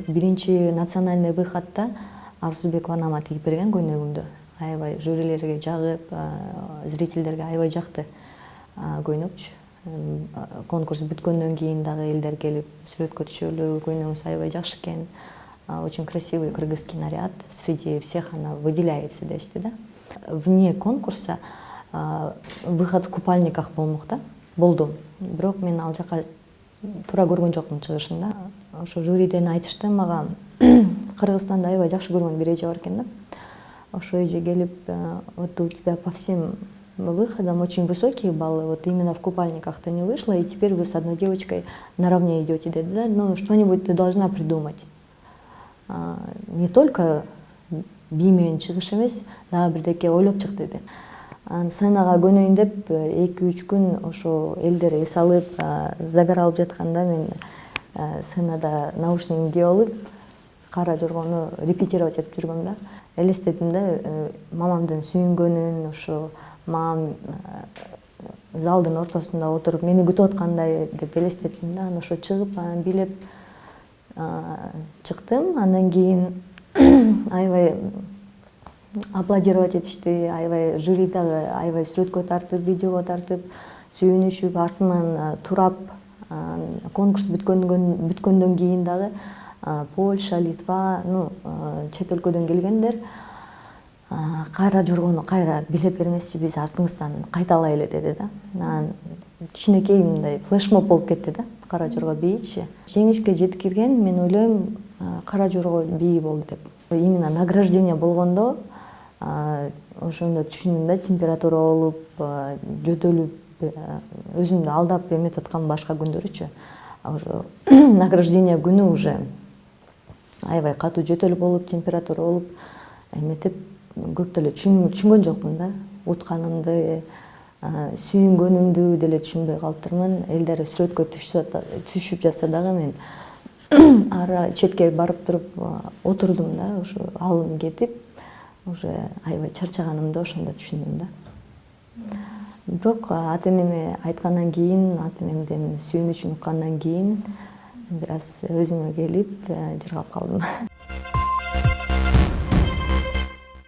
биринчи национальный выходта Арзубекова анама тигип берген көйнөгүмдү. Аябай жюрилерге жагып, зрительдерге аябай жакты көйнөкчү. Конкурс бүткөндөн кийин дагы элдер келип сүрөткө түшөлү, көйнөгүңүз аябай жакшы экен. Очень красивый кыргызский наряд, среди всех она выделяется дешти да. Вне конкурса выход в купальниках болмок да, болду. Бирок мен ал жака туура көргөн жокмун чыгышын да. Ошо жюриден айтышты мага Кыргызстанда аябай жакшы көргөн бир эже бар экен да. Ошо эже келип, вот у тебя по всем выходам очень высокие баллы, вот именно в купальниках ты не вышла, и теперь вы с одной девочкой наравне идете, да, ну что-нибудь ты должна придумать. Не только бий менен чыгыш эмес, дагы бирдеке ойлоп чык деди. Сценага көнөйүн деп 2-3 күн ошо элдер эс алып, забар алып жатканда мен сценада наушнигимди кийип алып, кара жоргону репетировать этип жүргөм да. Элестетим да, мамамдын сүйүнгөнүн, ошо мамам залдын ортосунда отуруп мени күтүп аткандай деп элестеттим да. Анан ошо чыгып, анан бийлеп чыктым. Андан кийин аябай аплодировать этишти, аябай жюри дагы аябай сүрөткө тартып, видеого тартып, сүйүнүшүп, артынан турап, конкурс бүткөндөн кийин дагы Польша, Литва, ну, чет өлкөдөн келгендер кайра жоргону кайра билеп бериңизчи, биз артыңыздан кайталайлы деди да. Анан кичинекей мындай флешмоб болуп кетти да, кара жорго бийичи. Жеңишке жеткирген, мен ойлойм, кара жорго бийи болду деп. Именно награждение болгондо ошондо түшүндүм да, температура болуп, жөтөлүп, өзүмдү алдап эметип аткан башка күндөрүчү. Ошо награждение күнү уже аябай катуу жөтөлүп болуп, температура болуп, эметип көп деле түшүнгөн жокмун да. Утканымды, сүйүнгөнүмдү деле түшүнбөй калыптырмын. Элдер сүрөткө түшүп жатса дагы мен ара четке барып туруп отурдум да, ошо алым кетип, уже аябай чарчаганымды ошондо түшүндүм да. Бирок ата-энеме айткандан кийин, ата-энемден сүйүнүчүн уккандан кийин бир аз өзүмө келип, жыргап калдым.